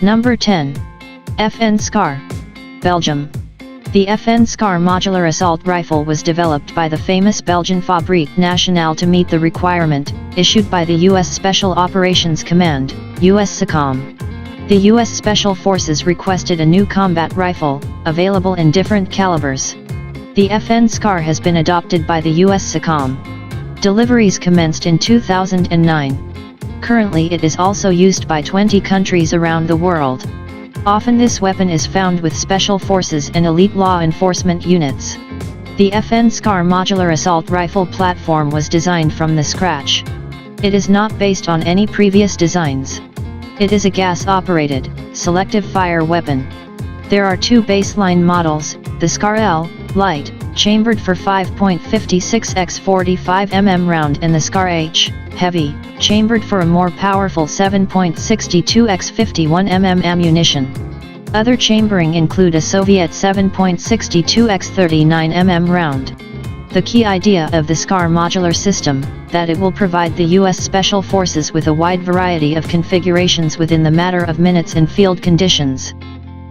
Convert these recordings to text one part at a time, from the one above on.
Number 10. FN SCAR, Belgium. The FN SCAR modular assault rifle was developed by the famous Belgian Fabrique Nationale to meet the requirement issued by the U.S. Special Operations Command, USSOCOM. The U.S. Special Forces requested a new combat rifle, available in different calibers. The FN SCAR has been adopted by the USSOCOM. Deliveries commenced in 2009. Currently it is also used by 20 countries around the world. Often this weapon is found with special forces and elite law enforcement units. The FN SCAR modular assault rifle platform was designed from the scratch. It is not based on any previous designs. It is a gas-operated, selective fire weapon. There are two baseline models, the SCAR L, light, chambered for 5.56 x 45 mm round, and the SCAR H, heavy, chambered for a more powerful 7.62 x 51 mm ammunition. Other chambering include a Soviet 7.62 x 39 mm round. The key idea of the SCAR modular system, that it will provide the U.S. Special Forces with a wide variety of configurations within the matter of minutes in field conditions.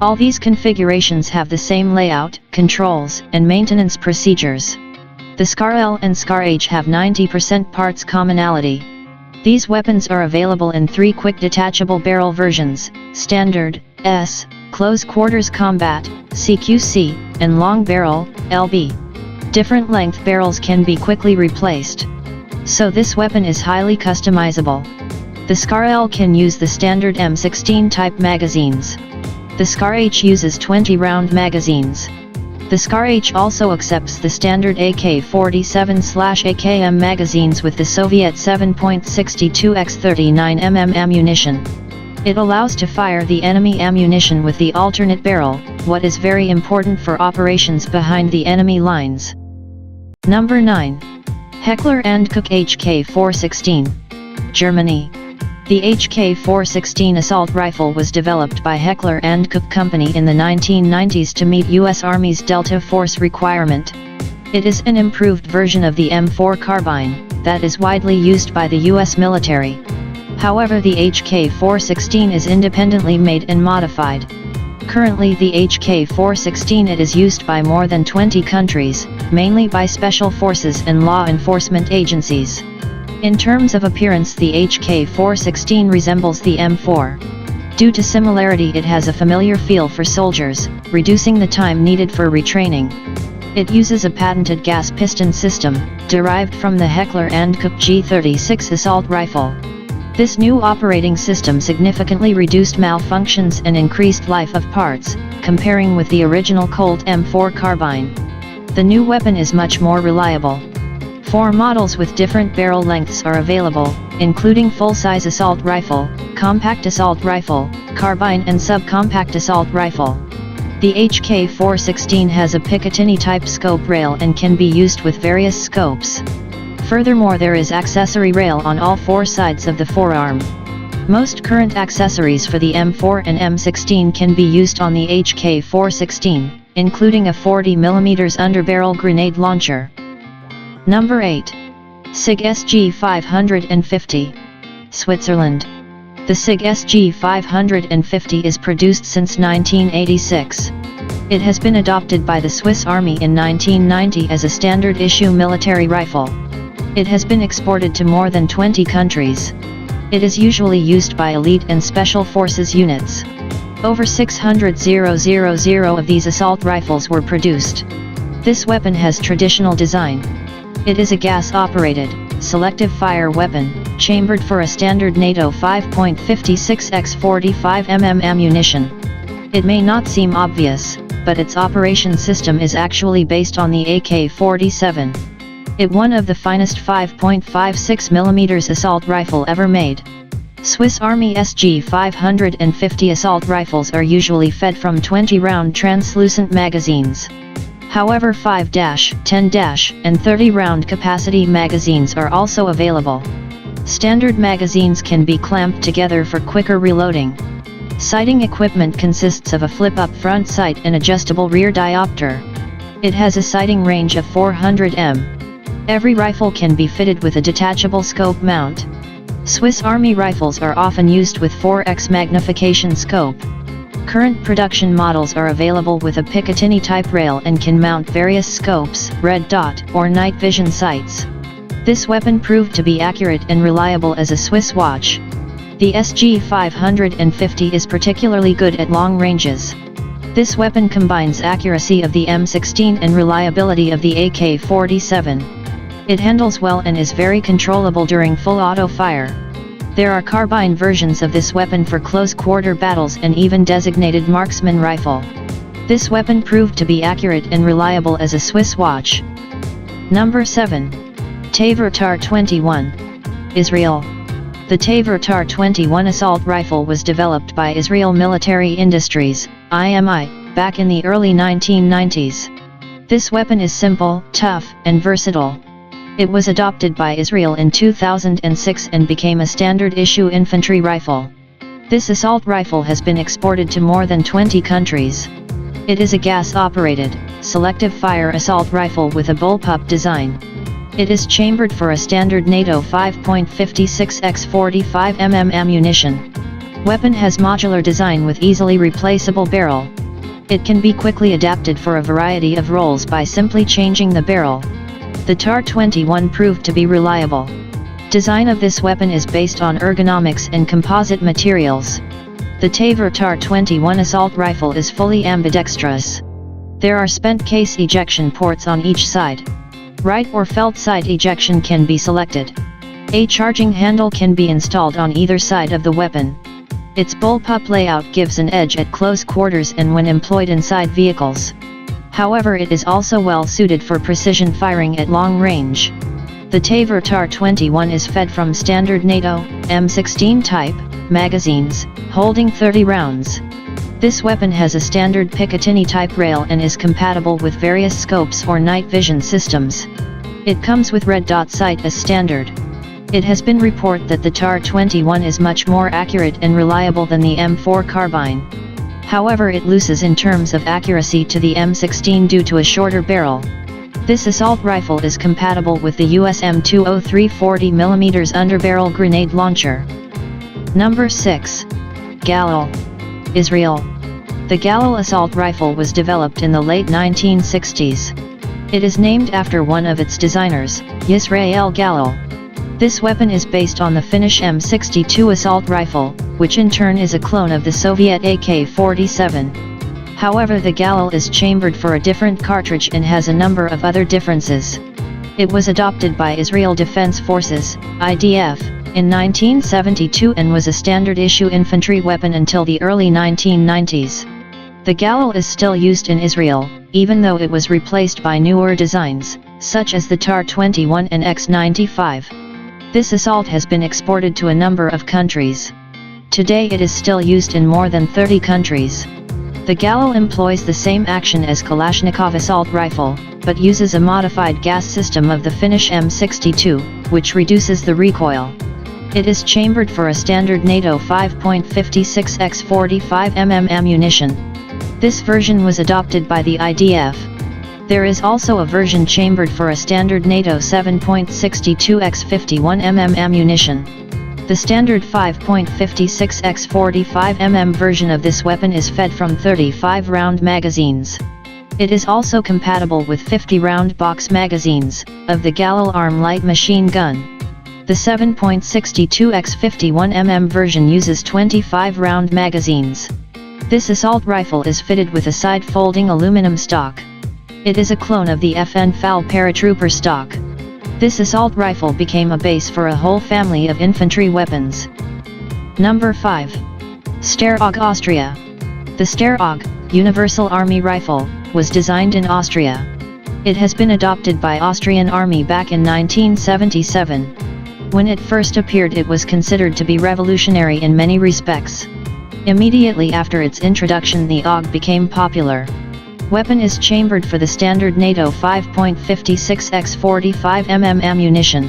All these configurations have the same layout, controls, and maintenance procedures. The SCAR L and SCAR H have 90% parts commonality. These weapons are available in 3 quick detachable barrel versions, Standard, S, Close Quarters Combat, CQC, and Long Barrel, LB. Different length barrels can be quickly replaced. So this weapon is highly customizable. The SCAR L can use the standard M16 type magazines. The SCAR H uses 20-round magazines. The SCAR H also accepts the standard AK-47/AKM magazines with the Soviet 7.62 x 39 mm ammunition. It allows to fire the enemy ammunition with the alternate barrel, what is very important for operations behind the enemy lines. Number 9. Heckler & Koch HK416, Germany. The HK416 assault rifle was developed by Heckler & Koch Company in the 1990s to meet U.S. Army's Delta Force requirement. It is an improved version of the M4 carbine, that is widely used by the U.S. military. However, the HK416 is independently made and modified. Currently the HK416 it is used by more than 20 countries, mainly by special forces and law enforcement agencies. In terms of appearance, the HK416 resembles the M4. Due to similarity, it has a familiar feel for soldiers, reducing the time needed for retraining. It uses a patented gas piston system, derived from the Heckler & Koch G36 assault rifle. This new operating system significantly reduced malfunctions and increased life of parts, comparing with the original Colt M4 carbine. The new weapon is much more reliable. 4 models with different barrel lengths are available, including full-size assault rifle, compact assault rifle, carbine and subcompact assault rifle. The HK416 has a Picatinny-type scope rail and can be used with various scopes. Furthermore, there is accessory rail on all 4 sides of the forearm. Most current accessories for the M4 and M16 can be used on the HK416, including a 40mm underbarrel grenade launcher. Number 8. SIG SG550, Switzerland. The SIG SG550 is produced since 1986. It has been adopted by the Swiss Army in 1990 as a standard issue military rifle. It has been exported to more than 20 countries. It is usually used by elite and special forces units. Over 600,000 of these assault rifles were produced. This weapon has traditional design. It is a gas-operated, selective fire weapon, chambered for a standard NATO 5.56 x 45 mm ammunition. It may not seem obvious, but its operation system is actually based on the AK-47. It one of the finest 5.56mm assault rifle ever made. Swiss Army SG550 assault rifles are usually fed from 20-round translucent magazines. However, 5-, 10-, and 30-round capacity magazines are also available. Standard magazines can be clamped together for quicker reloading. Sighting equipment consists of a flip-up front sight and adjustable rear diopter. It has a sighting range of 400 m. Every rifle can be fitted with a detachable scope mount. Swiss Army rifles are often used with 4x magnification scope. Current production models are available with a Picatinny type rail and can mount various scopes, red dot, or night vision sights. This weapon proved to be accurate and reliable as a Swiss watch. The SG 550 is particularly good at long ranges. This weapon combines accuracy of the M16 and reliability of the AK-47. It handles well and is very controllable during full auto fire. There are carbine versions of this weapon for close-quarter battles and even designated marksman rifle. This weapon proved to be accurate and reliable as a Swiss watch. Number 7. Tavor TAR-21. Israel. The Tavor TAR-21 assault rifle was developed by Israel Military Industries, IMI, back in the early 1990s. This weapon is simple, tough, and versatile. It was adopted by Israel in 2006 and became a standard-issue infantry rifle. This assault rifle has been exported to more than 20 countries. It is a gas-operated, selective fire assault rifle with a bullpup design. It is chambered for a standard NATO 5.56x45 mm ammunition. Weapon has modular design with easily replaceable barrel. It can be quickly adapted for a variety of roles by simply changing the barrel. The TAR-21 proved to be reliable. Design of this weapon is based on ergonomics and composite materials. The Tavor TAR-21 assault rifle is fully ambidextrous. There are spent case ejection ports on each side. Right or felt side ejection can be selected. A charging handle can be installed on either side of the weapon. Its bullpup layout gives an edge at close quarters and when employed inside vehicles. However, it is also well suited for precision firing at long range. The Tavor TAR-21 is fed from standard NATO, M16 type, magazines, holding 30 rounds. This weapon has a standard Picatinny type rail and is compatible with various scopes or night vision systems. It comes with red dot sight as standard. It has been reported that the TAR-21 is much more accurate and reliable than the M4 carbine. However, it loses in terms of accuracy to the M16 due to a shorter barrel. This assault rifle is compatible with the US M203 40mm underbarrel grenade launcher. Number 6. Galil. Israel. The Galil assault rifle was developed in the late 1960s. It is named after one of its designers, Yisrael Galil. This weapon is based on the Finnish M62 assault rifle, which in turn is a clone of the Soviet AK-47. However, the Galil is chambered for a different cartridge and has a number of other differences. It was adopted by Israel Defense Forces, IDF, in 1972 and was a standard-issue infantry weapon until the early 1990s. The Galil is still used in Israel, even though it was replaced by newer designs, such as the TAR-21 and X-95. This assault has been exported to a number of countries. Today it is still used in more than 30 countries. The Galil employs the same action as Kalashnikov assault rifle, but uses a modified gas system of the Finnish M62, which reduces the recoil. It is chambered for a standard NATO 5.56x45 mm ammunition. This version was adopted by the IDF. There is also a version chambered for a standard NATO 7.62x51 mm ammunition. The standard 5.56x45 mm version of this weapon is fed from 35-round magazines. It is also compatible with 50-round box magazines, of the Galil Arm light machine gun. The 7.62x51 mm version uses 25-round magazines. This assault rifle is fitted with a side-folding aluminum stock. It is a clone of the FN FAL paratrooper stock. This assault rifle became a base for a whole family of infantry weapons. Number 5. Steyr-AUG Austria. The Steyr-AUG, Universal Army Rifle, was designed in Austria. It has been adopted by Austrian Army back in 1977. When it first appeared, it was considered to be revolutionary in many respects. Immediately after its introduction, the AUG became popular. Weapon is chambered for the standard NATO 5.56x45 mm ammunition.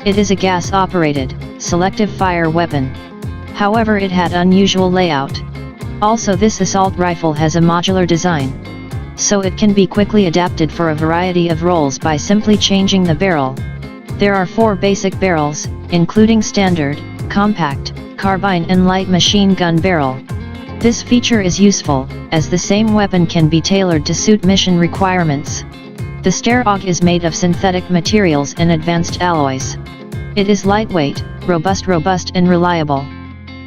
It is a gas-operated, selective fire weapon. However, it had unusual layout. Also, this assault rifle has a modular design. So it can be quickly adapted for a variety of roles by simply changing the barrel. There are 4 basic barrels, including standard, compact, carbine and light machine gun barrel. This feature is useful, as the same weapon can be tailored to suit mission requirements. The Steyr AUG is made of synthetic materials and advanced alloys. It is lightweight, robust and reliable.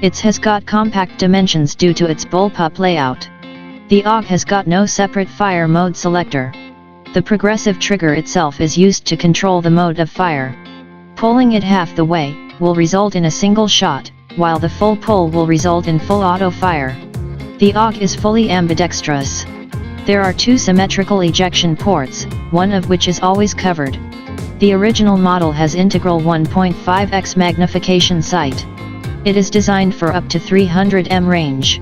It has got compact dimensions due to its bullpup layout. The AUG has got no separate fire mode selector. The progressive trigger itself is used to control the mode of fire. Pulling it half the way will result in a single shot, while the full pull will result in full auto fire. The AUG is fully ambidextrous. There are two symmetrical ejection ports, one of which is always covered. The original model has integral 1.5x magnification sight. It is designed for up to 300 m range.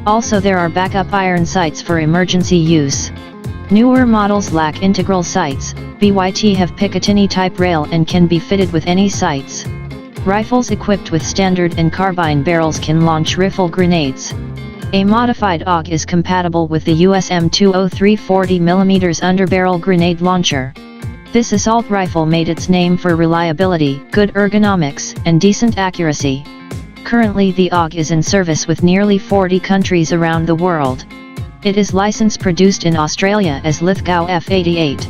Also there are backup iron sights for emergency use. Newer models lack integral sights. BYT have Picatinny type rail and can be fitted with any sights. Rifles equipped with standard and carbine barrels can launch rifle grenades. A modified AUG is compatible with the USM-203 40mm underbarrel grenade launcher. This assault rifle made its name for reliability, good ergonomics, and decent accuracy. Currently the AUG is in service with nearly 40 countries around the world. It is license produced in Australia as Lithgow F88.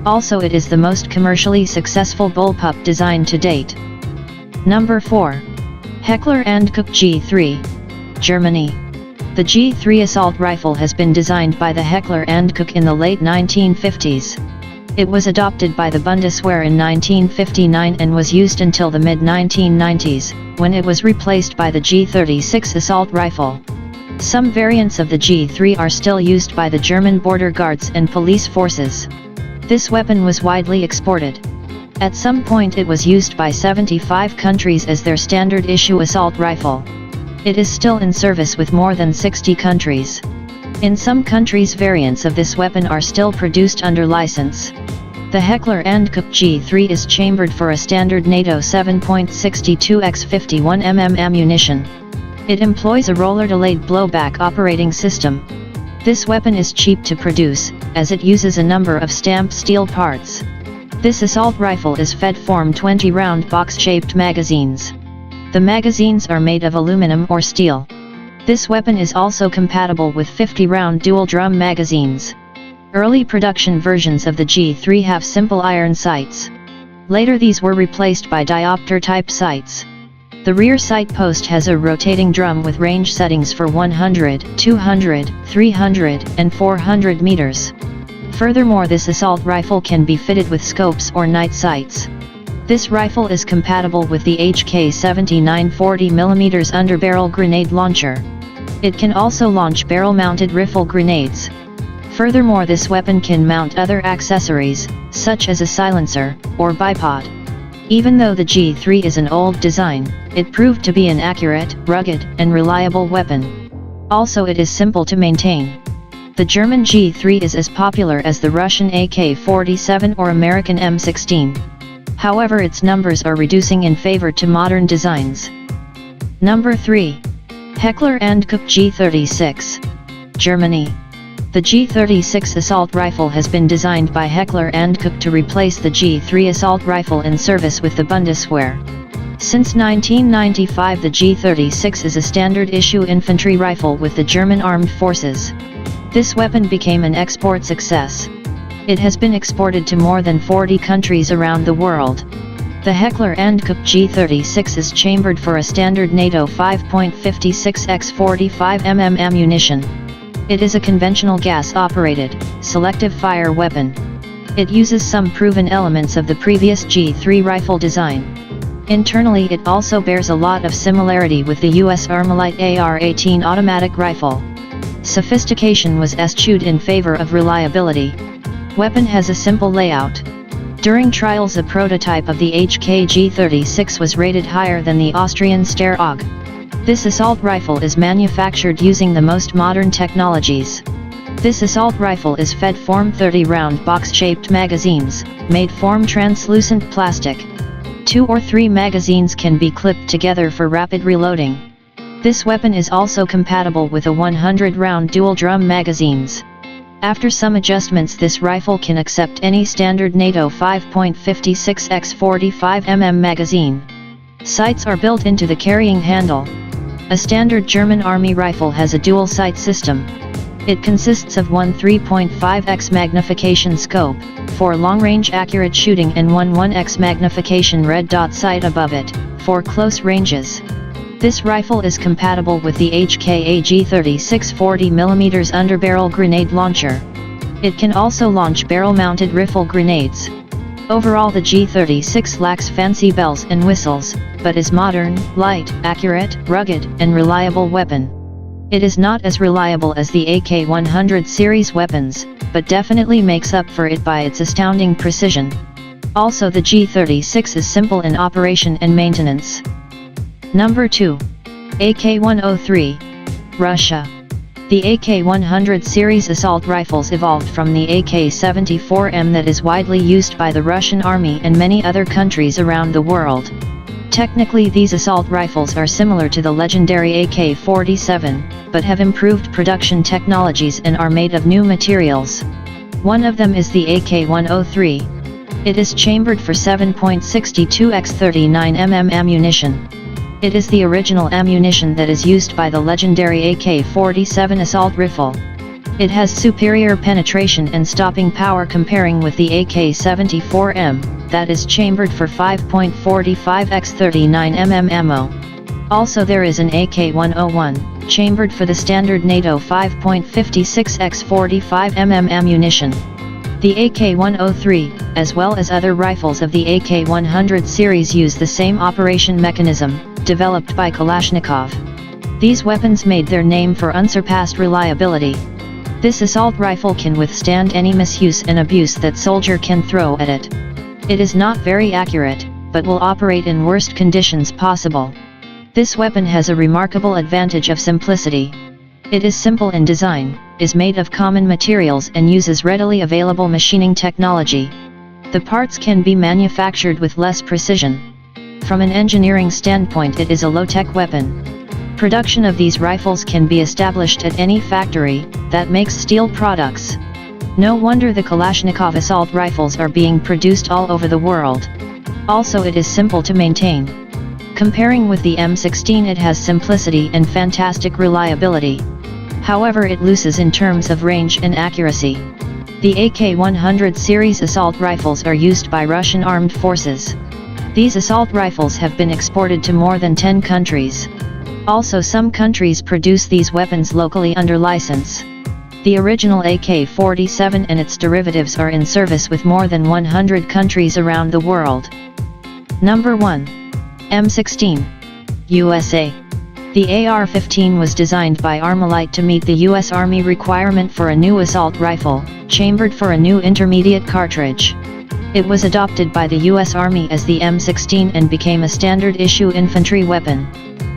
Also it is the most commercially successful bullpup design to date. Number 4. Heckler & Koch G3, Germany. The G3 assault rifle has been designed by the Heckler & Koch in the late 1950s. It was adopted by the Bundeswehr in 1959 and was used until the mid-1990s, when it was replaced by the G36 assault rifle. Some variants of the G3 are still used by the German border guards and police forces. This weapon was widely exported. At some point it was used by 75 countries as their standard issue assault rifle. It is still in service with more than 60 countries. In some countries variants of this weapon are still produced under license. The Heckler & Koch G3 is chambered for a standard NATO 7.62x 51mm ammunition. It employs a roller-delayed blowback operating system. This weapon is cheap to produce, as it uses a number of stamped steel parts. This assault rifle is fed from 20-round box-shaped magazines. The magazines are made of aluminum or steel. This weapon is also compatible with 50-round dual-drum magazines. Early production versions of the G3 have simple iron sights. Later these were replaced by diopter-type sights. The rear sight post has a rotating drum with range settings for 100, 200, 300, and 400 meters. Furthermore, this assault rifle can be fitted with scopes or night sights. This rifle is compatible with the HK-79 40mm underbarrel grenade launcher. It can also launch barrel-mounted rifle grenades. Furthermore, this weapon can mount other accessories, such as a silencer, or bipod. Even though the G3 is an old design, it proved to be an accurate, rugged, and reliable weapon. Also it is simple to maintain. The German G3 is as popular as the Russian AK-47 or American M16. However, its numbers are reducing in favor to modern designs. Number 3. Heckler & Koch G36, Germany. The G36 assault rifle has been designed by Heckler & Koch to replace the G3 assault rifle in service with the Bundeswehr. Since 1995 the G36 is a standard issue infantry rifle with the German armed forces. This weapon became an export success. It has been exported to more than 40 countries around the world. The Heckler & Koch G36 is chambered for a standard NATO 5.56x 45mm ammunition. It is a conventional gas-operated, selective fire weapon. It uses some proven elements of the previous G3 rifle design. Internally it also bears a lot of similarity with the US Armalite AR-18 automatic rifle. Sophistication was eschewed in favor of reliability. Weapon has a simple layout. During trials a prototype of the HK G36 was rated higher than the Austrian Steyr AUG. This assault rifle is manufactured using the most modern technologies. This assault rifle is fed from 30-round box-shaped magazines, made from translucent plastic. 2 or 3 magazines can be clipped together for rapid reloading. This weapon is also compatible with a 100-round dual-drum magazines. After some adjustments this rifle can accept any standard NATO 5.56x 45mm magazine. Sights are built into the carrying handle. A standard German Army rifle has a dual sight system. It consists of one 3.5x magnification scope, for long-range accurate shooting, and one 1x magnification red dot sight above it, for close ranges. This rifle is compatible with the HKA G36 40mm underbarrel grenade launcher. It can also launch barrel-mounted rifle grenades. Overall, the G36 lacks fancy bells and whistles, but is modern, light, accurate, rugged, and reliable weapon. It is not as reliable as the AK-100 series weapons, but definitely makes up for it by its astounding precision. Also, the G36 is simple in operation and maintenance. Number 2. AK-103, Russia. The AK-100 series assault rifles evolved from the AK-74M that is widely used by the Russian Army and many other countries around the world. Technically, these assault rifles are similar to the legendary AK-47, but have improved production technologies and are made of new materials. One of them is the AK-103. It is chambered for 7.62x39mm ammunition. It is the original ammunition that is used by the legendary AK-47 assault rifle. It has superior penetration and stopping power comparing with the AK-74M, that is chambered for 5.45x39mm ammo. Also, there is an AK-101, chambered for the standard NATO 5.56x45mm ammunition. The AK-103, as well as other rifles of the AK-100 series, use the same operation mechanism, developed by Kalashnikov. These weapons made their name for unsurpassed reliability. This assault rifle can withstand any misuse and abuse that soldier can throw at it. It is not very accurate, but will operate in worst conditions possible. This weapon has a remarkable advantage of simplicity. It is simple in design, is made of common materials, and uses readily available machining technology. The parts can be manufactured with less precision. From an engineering standpoint, it is a low-tech weapon. Production of these rifles can be established at any factory that makes steel products. No wonder the Kalashnikov assault rifles are being produced all over the world. Also, it is simple to maintain. Comparing with the M16, it has simplicity and fantastic reliability. However, it loses in terms of range and accuracy. The AK-100 series assault rifles are used by Russian armed forces. These assault rifles have been exported to more than 10 countries. Also, some countries produce these weapons locally under license. The original AK-47 and its derivatives are in service with more than 100 countries around the world. Number 1. M16. USA. The AR-15 was designed by Armalite to meet the U.S. Army requirement for a new assault rifle, chambered for a new intermediate cartridge. It was adopted by the U.S. Army as the M16 and became a standard-issue infantry weapon.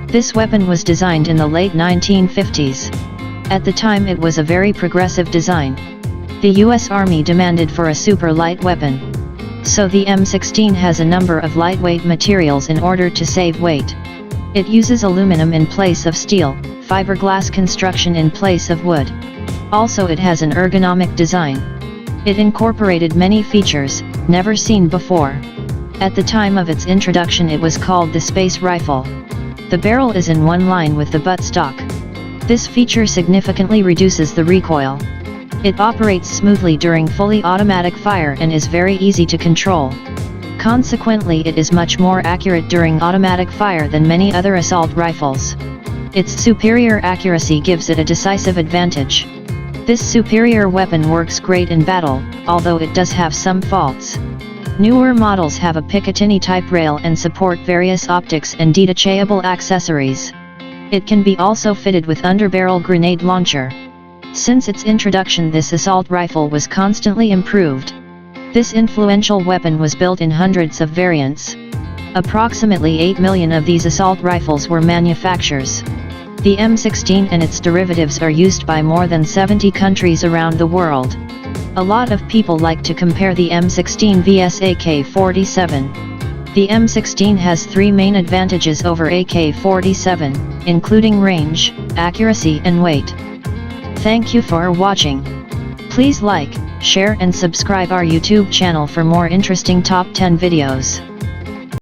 This weapon was designed in the late 1950s. At the time, it was a very progressive design. The U.S. Army demanded for a super light weapon. So the M16 has a number of lightweight materials in order to save weight. It uses aluminum in place of steel, fiberglass construction in place of wood. Also, it has an ergonomic design. It incorporated many features never seen before. At the time of its introduction, it was called the Space Rifle. The barrel is in one line with the buttstock. This feature significantly reduces the recoil. It operates smoothly during fully automatic fire and is very easy to control. Consequently, it is much more accurate during automatic fire than many other assault rifles. Its superior accuracy gives it a decisive advantage. This superior weapon works great in battle, although it does have some faults. Newer models have a Picatinny type rail and support various optics and detachable accessories. It can be also fitted with underbarrel grenade launcher. Since its introduction, this assault rifle was constantly improved. This influential weapon was built in hundreds of variants. Approximately 8 million of these assault rifles were manufactured. The M16 and its derivatives are used by more than 70 countries around the world. A lot of people like to compare the M16 vs AK-47. The M16 has 3 main advantages over AK-47, including range, accuracy and weight. Thank you for watching. Please like, share and subscribe our YouTube channel for more interesting top 10 videos.